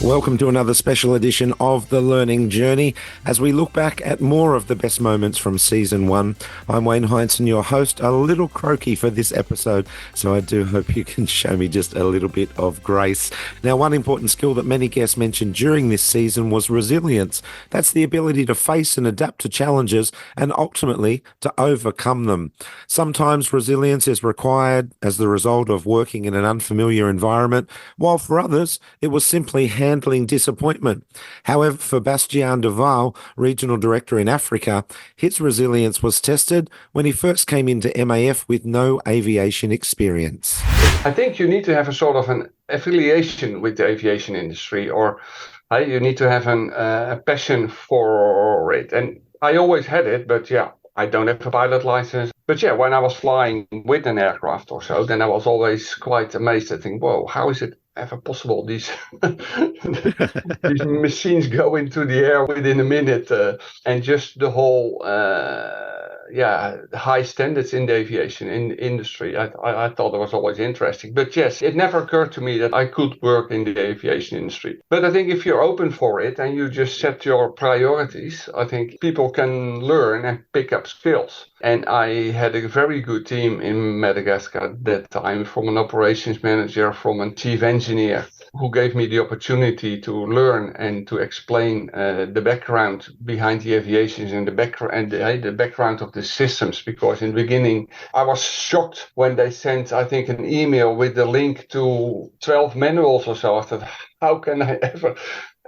Welcome to another special edition of The Learning Journey as we look back at more of the best moments from Season 1. I'm Wayne Heinsohn, your host, a little croaky for this episode, so I do hope you can show me just a little bit of grace. Now, one important skill that many guests mentioned during this season was resilience. That's the ability to face and adapt to challenges and ultimately to overcome them. Sometimes resilience is required as the result of working in an unfamiliar environment, while for others, it was simply handling disappointment. However, for Bastiaan de Waal, Regional Director in Africa, his resilience was tested when he first came into MAF with no aviation experience. I think you need to have a sort of an affiliation with the aviation industry, or you need to have a passion for it. And I always had it, but I don't have a pilot license. But when I was flying with an aircraft or so, then I was always quite amazed. I think, whoa, how is it ever possible? These machines go into the air within a minute, and just the whole high standards in the aviation industry. I thought it was always interesting. But yes, it never occurred to me that I could work in the aviation industry. But I think if you're open for it and you just set your priorities, I think people can learn and pick up skills. And I had a very good team in Madagascar at that time, from an operations manager, from a chief engineer, who gave me the opportunity to learn and to explain the background behind the aviation and the background of the systems. Because in the beginning, I was shocked when they sent, I think, an email with the link to 12 manuals or so. I thought, how can I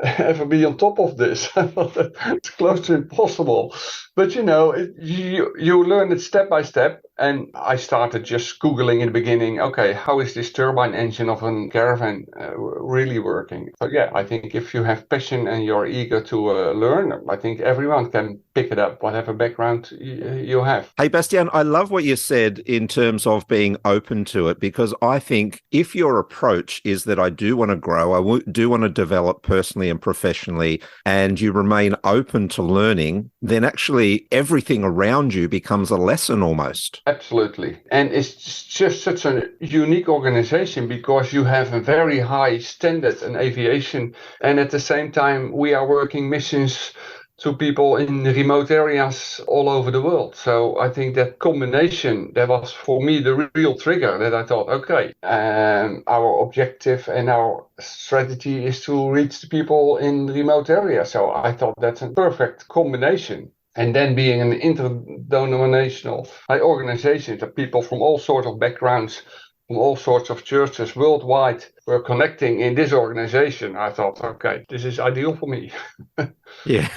ever be on top of this? It's close to impossible. But you learn it step by step. And I started just Googling in the beginning, okay, how is this turbine engine of a caravan really working? So I think if you have passion and you're eager to learn, I think everyone can pick it up, whatever background you have. Hey, Bastiaan, I love what you said in terms of being open to it, because I think if your approach is that I do want to grow, I do want to develop personally and professionally, and you remain open to learning, then actually everything around you becomes a lesson almost. Absolutely. And it's just such a unique organization because you have a very high standard in aviation. And at the same time, we are working missions to people in remote areas all over the world. So I think that combination, that was for me the real trigger, that I thought, okay, our objective and our strategy is to reach the people in remote areas. So I thought that's a perfect combination. And then being an interdenominational organization, that people from all sorts of backgrounds, from all sorts of churches worldwide were connecting in this organization, I thought, okay, this is ideal for me. Yeah.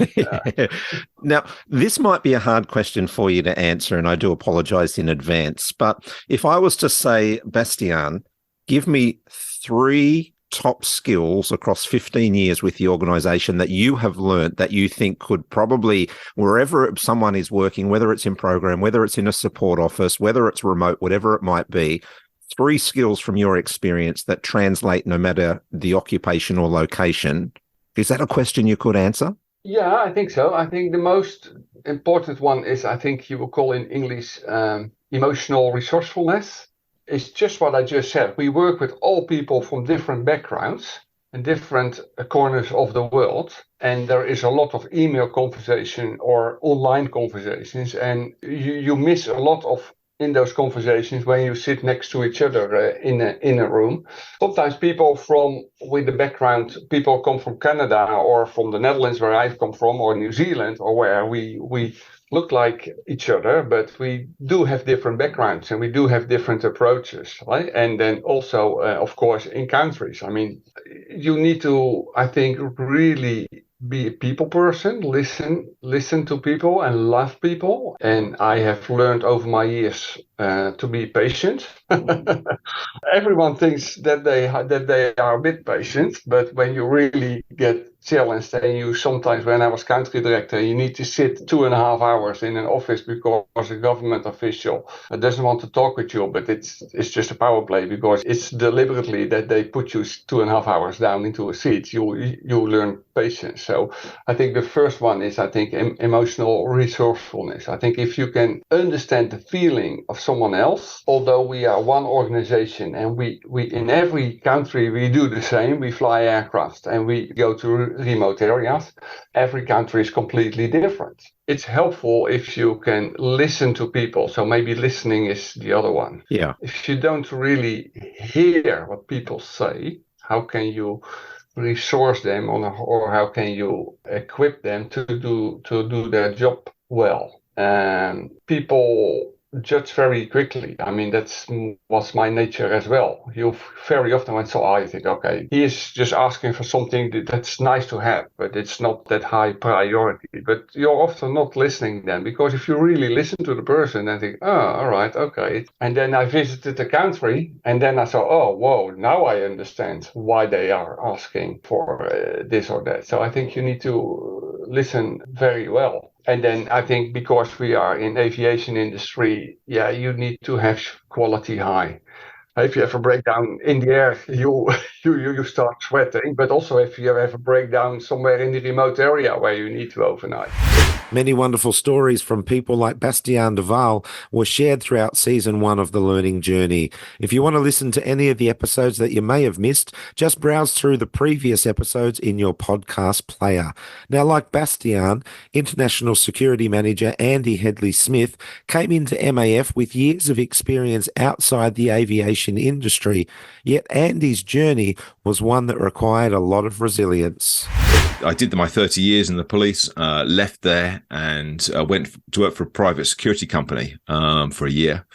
Now, this might be a hard question for you to answer, and I do apologize in advance. But if I was to say, Bastiaan, give me 3 top skills across 15 years with the organization that you have learnt that you think could probably, wherever someone is working, whether it's in program, whether it's in a support office, whether it's remote, whatever it might be, 3 skills from your experience that translate no matter the occupation or location. Is that a question you could answer? Yeah, I think so. I think the most important one is, I think you will call in English, emotional resourcefulness. It's just what I just said. We work with all people from different backgrounds and different corners of the world. And there is a lot of email conversation or online conversations. And you miss a lot of in those conversations when you sit next to each other in a room. Sometimes people with the background, people come from Canada or from the Netherlands, where I've come from, or New Zealand, or where we look like each other, but we do have different backgrounds and we do have different approaches, right? And then also, of course, in countries. I mean, you need to, I think, really be a people person, listen to people and love people. And I have learned over my years to be patient. Everyone thinks that they are a bit patient, but when you really get challenged, and you sometimes, when I was country director, you need to sit 2.5 hours in an office because a government official doesn't want to talk with you, but it's just a power play because it's deliberately that they put you 2.5 hours down into a seat. You learn patience. So I think the first one is, I think, emotional resourcefulness. I think if you can understand the feeling of someone else, although we are one organization and we in every country we do the same, we fly aircraft and we go to remote areas. Every country is completely different. It's helpful if you can listen to people. So maybe listening is the other one. Yeah. If you don't really hear what people say, how can you resource them or how can you equip them to do their job well? And people judge very quickly. I mean, was my nature as well. You very often went, so I think, okay, he is just asking for something that's nice to have, but it's not that high priority. But you're often not listening then, because if you really listen to the person and think, oh, all right, okay. And then I visited the country and then I saw, oh, whoa, now I understand why they are asking for this or that. So I think you need to listen very well. And then I think because we are in aviation industry, you need to have quality high. If you have a breakdown in the air, you start sweating. But also if you have a breakdown somewhere in the remote area where you need to overnight. Many wonderful stories from people like Bastiaan de Waal were shared throughout season 1 of The Learning Journey. If you want to listen to any of the episodes that you may have missed, just browse through the previous episodes in your podcast player. Now, like Bastiaan, International Security Manager Andry Hedley-Smith came into MAF with years of experience outside the aviation industry, yet Andy's journey was one that required a lot of resilience. I did my 30 years in the police, left there and went to work for a private security company for a year.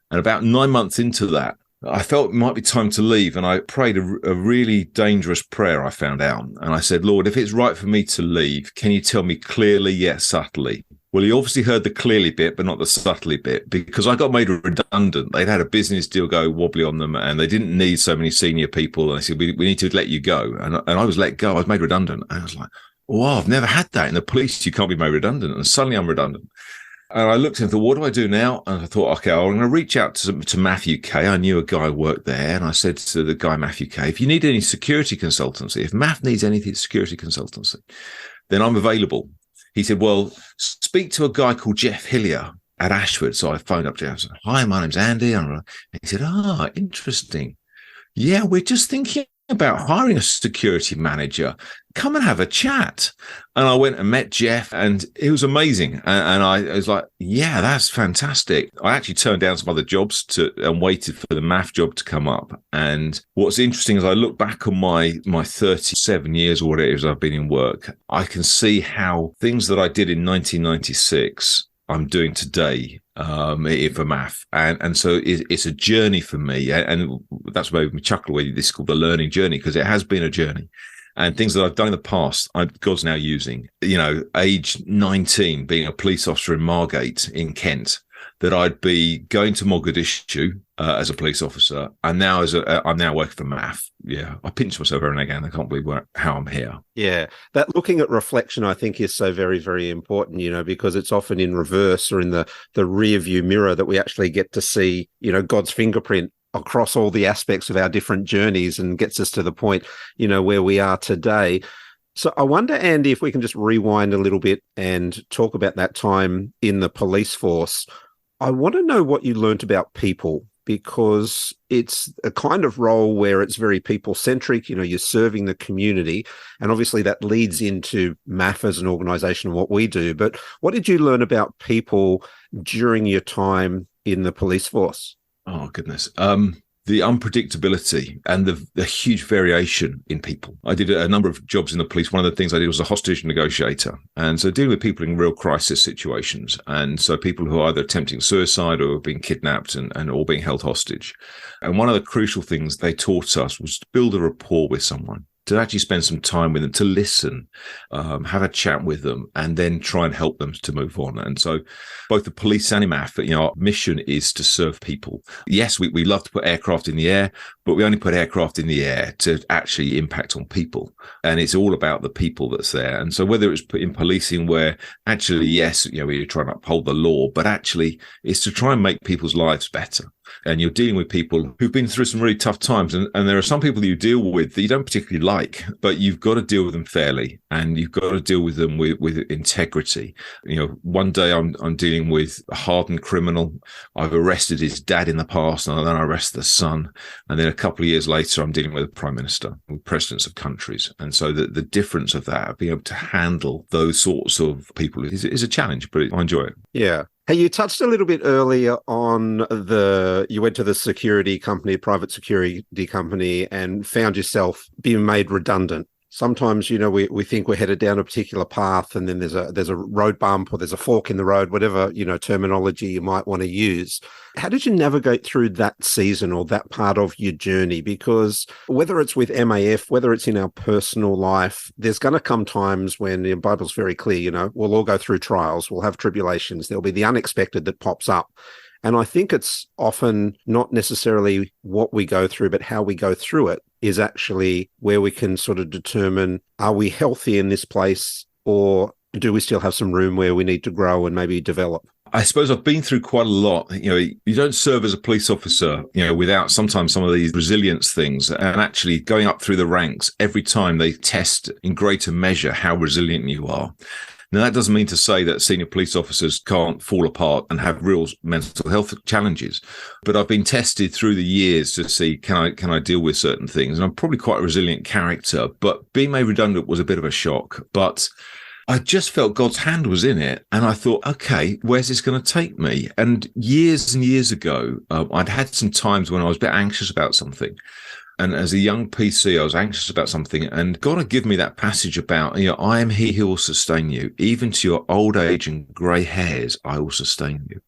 And about 9 months into that, I felt it might be time to leave. And I prayed a really dangerous prayer, I found out. And I said, Lord, if it's right for me to leave, can you tell me clearly yet subtly? Well, he obviously heard the clearly bit, but not the subtly bit, because I got made redundant. They'd had a business deal go wobbly on them and they didn't need so many senior people. And they said, we need to let you go. And I was let go. I was made redundant. And I was like, wow, I've never had that. In the police, you can't be made redundant. And suddenly I'm redundant. And I looked and thought, what do I do now? And I thought, okay, I'm going to reach out to MAF UK. I knew a guy who worked there. And I said to the guy, MAF UK, if you need any security consultancy, if MAF needs anything security consultancy, then I'm available. He said, well, speak to a guy called Jeff Hillier at Ashford. So I phoned up Jeff and said, hi, my name's Andy. And he said, interesting. Yeah, we're just thinking about hiring a security manager. Come and have a chat. And I went and met Jeff and it was amazing. And I was like, yeah, that's fantastic. I actually turned down some other jobs and waited for the MAF job to come up. And what's interesting is I look back on my 37 years or whatever it is I've been in work, I can see how things that I did in 1996 I'm doing today for MAF. And so it's a journey for me. And that's why we chuckle when this is called the learning journey, because it has been a journey. And things that I've done in the past, God's now using. You know, age 19, being a police officer in Margate in Kent, that I'd be going to Mogadishu as a police officer, and now I'm now working for MAF. Yeah, I pinch myself every now and again. I can't believe how I'm here. Yeah, that looking at reflection, I think, is so very, very important. You know, because it's often in reverse or in the rear view mirror that we actually get to see, you know, God's fingerprint across all the aspects of our different journeys and gets us to the point, you know, where we are today. So I wonder, Andy, if we can just rewind a little bit and talk about that time in the police force. I want to know what you learnt about people, because it's a kind of role where it's very people-centric. You know, you're serving the community, and obviously that leads into MAF as an organisation and what we do. But what did you learn about people during your time in the police force? Oh, goodness. The unpredictability and the huge variation in people. I did a number of jobs in the police. One of the things I did was a hostage negotiator. And so dealing with people in real crisis situations. And so people who are either attempting suicide or being kidnapped and or being held hostage. And one of the crucial things they taught us was to build a rapport with someone, to actually spend some time with them, to listen, have a chat with them, and then try and help them to move on. And so both the police and MAF, you know, our mission is to serve people. Yes, we love to put aircraft in the air, but we only put aircraft in the air to actually impact on people. And it's all about the people that's there. And so whether it's in policing where actually, yes, we're trying to uphold the law, but actually it's to try and make people's lives better. And you're dealing with people who've been through some really tough times. And there are some people that you deal with that you don't particularly like, but you've got to deal with them fairly, and you've got to deal with them with integrity. One day I'm dealing with a hardened criminal. I've arrested his dad in the past, and then I arrest the son. And then a couple of years later, I'm dealing with a prime minister, with presidents of countries. And so the difference of that, being able to handle those sorts of people is a challenge, but I enjoy it. Yeah. Hey, you touched a little bit earlier on you went to the security company, private security company, and found yourself being made redundant. Sometimes, we think we're headed down a particular path, and then there's a road bump or there's a fork in the road, whatever, terminology you might want to use. How did you navigate through that season or that part of your journey? Because whether it's with MAF, whether it's in our personal life, there's going to come times when the Bible's very clear, we'll all go through trials, we'll have tribulations, there'll be the unexpected that pops up. And I think it's often not necessarily what we go through, but how we go through it is actually where we can sort of determine, are we healthy in this place, or do we still have some room where we need to grow and maybe develop? I suppose I've been through quite a lot. You don't serve as a police officer, without sometimes some of these resilience things, and actually going up through the ranks every time they test in greater measure how resilient you are. Now, that doesn't mean to say that senior police officers can't fall apart and have real mental health challenges, but I've been tested through the years to see, can I deal with certain things? And I'm probably quite a resilient character, but being made redundant was a bit of a shock. But I just felt God's hand was in it. And I thought, okay, where's this going to take me? And years ago, I'd had some times when I was a bit anxious about something. And as a young PC, I was anxious about something, and God had given me that passage about, I am he who will sustain you. Even to your old age and grey hairs, I will sustain you.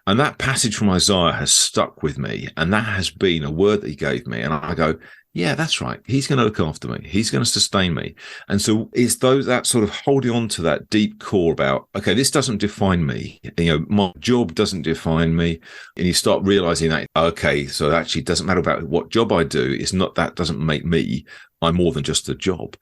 And that passage from Isaiah has stuck with me. And that has been a word that he gave me. And I go, yeah, that's right. He's going to look after me. He's going to sustain me. And so it's that sort of holding on to that deep core about, okay, this doesn't define me. My job doesn't define me. And you start realizing that, okay, so actually it doesn't matter about what job I do. It's not, that doesn't make me. I'm more than just a job.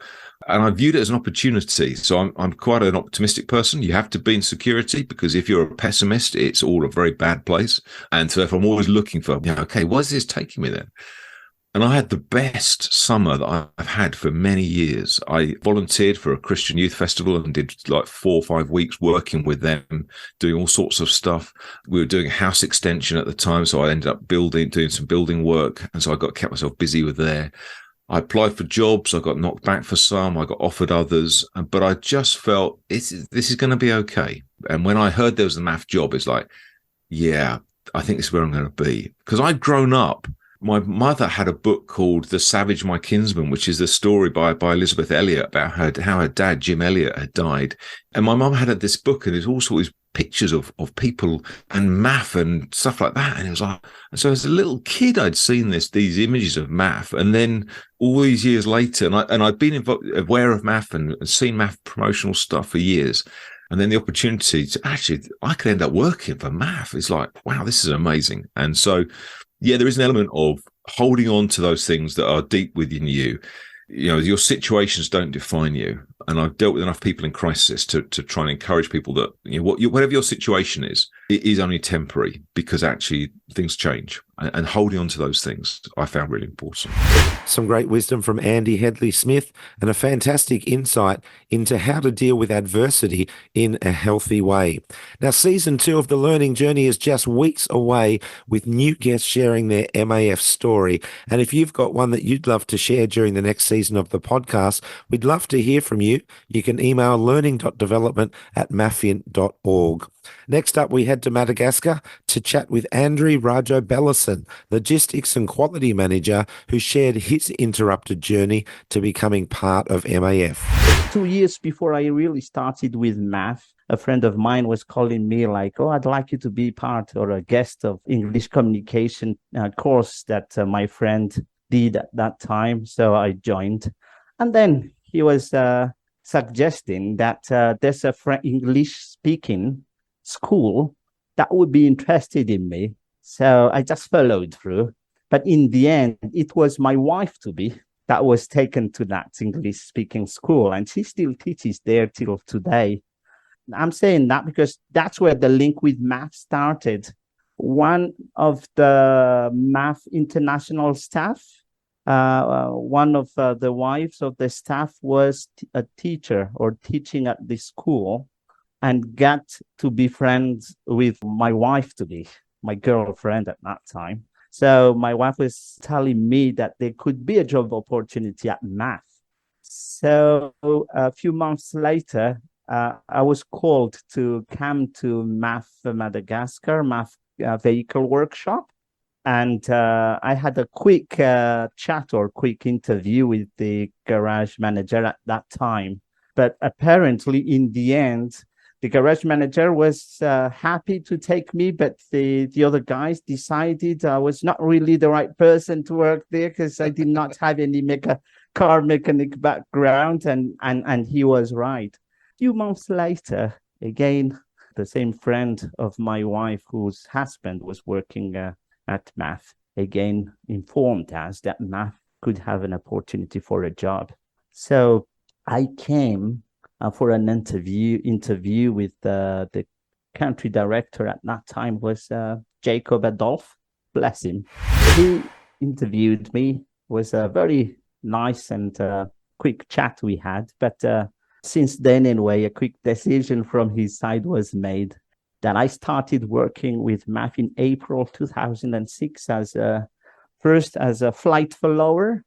And I viewed it as an opportunity. So I'm quite an optimistic person. You have to be in security, because if you're a pessimist, it's all a very bad place. And so if I'm always looking for, okay, why is this taking me then? And I had the best summer that I've had for many years. I volunteered for a Christian youth festival and did like 4 or 5 weeks working with them, doing all sorts of stuff. We were doing a house extension at the time, so I ended up doing some building work. And so I kept myself busy with there. I applied for jobs. I got knocked back for some. I got offered others. But I just felt this is going to be okay. And when I heard there was a MAF job, it's like, yeah, I think this is where I'm going to be. Because I'd grown up. My mother had a book called The Savage, My Kinsman, which is the story by Elizabeth Elliot about how her dad, Jim Elliot, had died. And my mum had this book, and there's all sorts of pictures of people and MAF and stuff like that. And it was like, and so as a little kid, I'd seen these images of MAF. And then all these years later, and I'd been aware of MAF and seen MAF promotional stuff for years. And then the opportunity to actually, I could end up working for MAF. It's like, wow, this is amazing. And so, yeah, there is an element of holding on to those things that are deep within you. Your situations don't define you. And I've dealt with enough people in crisis to try and encourage people that whatever your situation is, it is only temporary, because actually things change. And holding on to those things, I found really important. Some great wisdom from Andy Hedley-Smith, and a fantastic insight into how to deal with adversity in a healthy way. Now, season 2 of The Learning Journey is just weeks away, with new guests sharing their MAF story. And if you've got one that you'd love to share during the next season of the podcast, we'd love to hear from you. You can email learning.development@mafin.org. Next up, we head to Madagascar to chat with Andry Rajaobelison, Logistics and Quality Manager, who shared his interrupted journey to becoming part of MAF. 2 years before I really started with MAF, a friend of mine was calling me like, oh, I'd like you to be part or a guest of English communication course that my friend did at that time. So I joined. And then he was suggesting that there's a English-speaking school that would be interested in me. So I just followed through. But in the end, it was my wife-to-be that was taken to that English-speaking school, and she still teaches there till today. I'm saying that because that's where the link with math started. One of the math international staff, one of the wives of the staff was a teacher or teaching at the school, and got to be friends with my wife-to-be, my girlfriend at that time. So my wife was telling me that there could be a job opportunity at math. So a few months later, I was called to come to Math Madagascar, math vehicle workshop. And I had a quick chat or quick interview with the garage manager at that time. But apparently, in the end, the garage manager was happy to take me, but the other guys decided I was not really the right person to work there because I did not have any car mechanic background, and he was right. A few months later, again, the same friend of my wife, whose husband was working at math, again informed us that math could have an opportunity for a job. So I came for an interview with the country director at that time was Jacob Adolf, bless him. He interviewed me. It was a very nice and quick chat we had, but since then, anyway, a quick decision from his side was made that I started working with math in April 2006 first as a flight follower.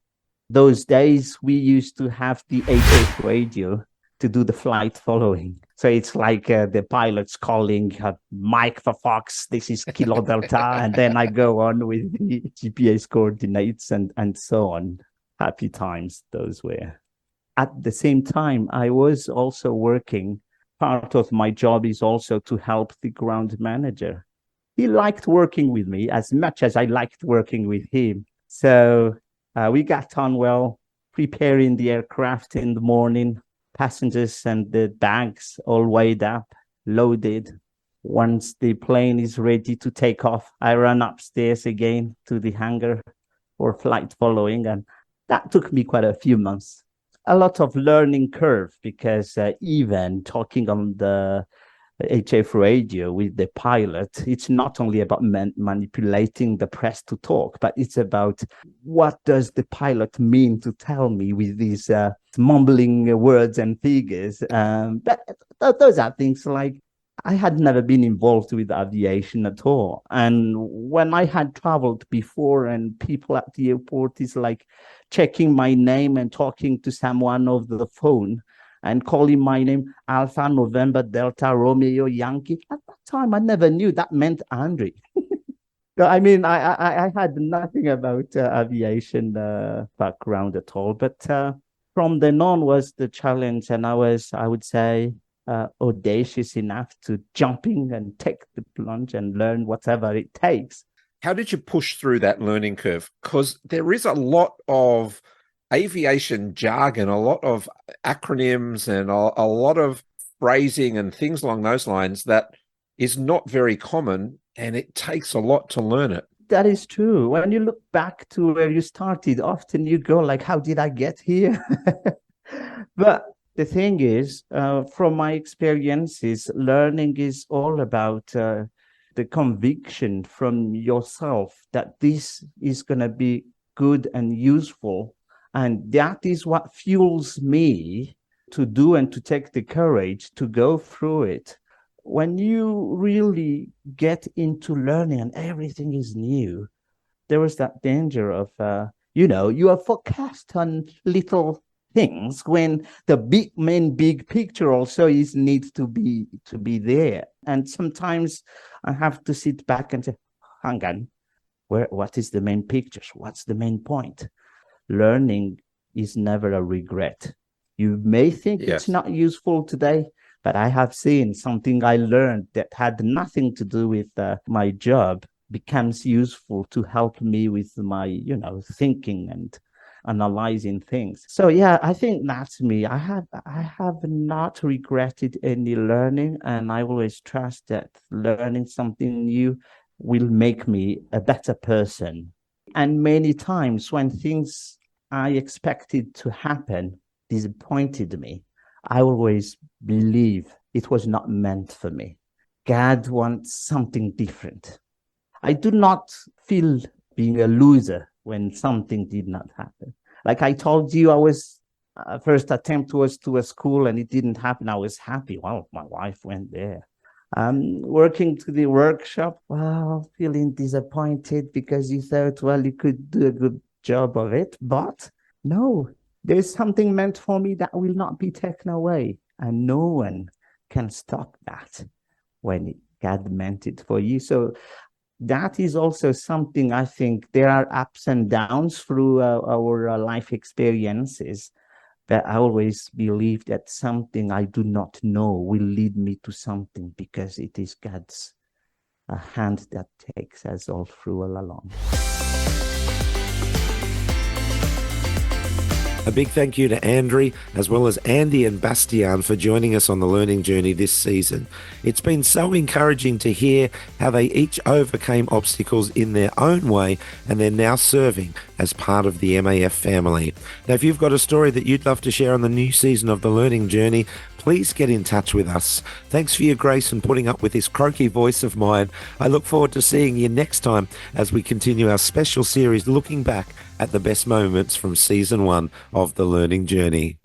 Those days, we used to have the HF radio to do the flight following. So it's like the pilots calling Mike for Fox, this is Kilo Delta, and then I go on with the GPS coordinates and so on. Happy times those were. At the same time, I was also working. Part of my job is also to help the ground manager. He liked working with me as much as I liked working with him. So we got on well, preparing the aircraft in the morning, passengers and the bags all weighed up, loaded. Once the plane is ready to take off, I run upstairs again to the hangar for flight following. And that took me quite a few months. A lot of learning curve because even talking on the HF radio with the pilot, it's not only about manipulating the press to talk, but it's about what does the pilot mean to tell me with these mumbling words and figures. But those are things like I had never been involved with aviation at all. And when I had traveled before and people at the airport is like checking my name and talking to someone over the phone and calling my name Alpha November Delta Romeo Yankee. At that time, I never knew that meant Andry. I mean, I had nothing about aviation background at all. But from then on was the challenge. And I would say, audacious enough to jump in and take the plunge and learn whatever it takes. How did you push through that learning curve? Because there is a lot of aviation jargon, a lot of acronyms and a lot of phrasing and things along those lines that is not very common, and it takes a lot to learn it. That is true. When you look back to where you started, often you go like, how did I get here? But the thing is, from my experiences, learning is all about the conviction from yourself that this is going to be good and useful. And that is what fuels me to do and to take the courage to go through it. When you really get into learning and everything is new, there is that danger of, you are focused on little things when the big picture also needs to be there. And sometimes I have to sit back and say, hang on, what is the main picture? What's the main point? Learning is never a regret. You may think it's not useful today, but I have seen something I learned that had nothing to do with my job becomes useful to help me with my, thinking and analyzing things. So yeah, I think that's me. I have not regretted any learning, and I always trust that learning something new will make me a better person. And many times when things I expected to happen disappointed me, I always believe it was not meant for me. God wants something different. I do not feel being a loser when something did not happen. Like I told you, I was first attempt was to a school and it didn't happen. I was happy. Well, my wife went there. Working to the workshop, well, feeling disappointed because you thought, well, you could do a good job of it, but no, there's something meant for me that will not be taken away, and no one can stop that when God meant it for you. So that is also something. I think there are ups and downs through our life experiences, but I always believe that something I do not know will lead me to something, because it is God's hand that takes us all through all along. A big thank you to Andry, as well as Andy and Bastiaan, for joining us on the learning journey this season. It's been so encouraging to hear how they each overcame obstacles in their own way, and they're now serving as part of the MAF family. Now, if you've got a story that you'd love to share on the new season of the learning journey, please get in touch with us. Thanks for your grace and putting up with this croaky voice of mine. I look forward to seeing you next time as we continue our special series looking back at the best moments from season 1 of the learning journey.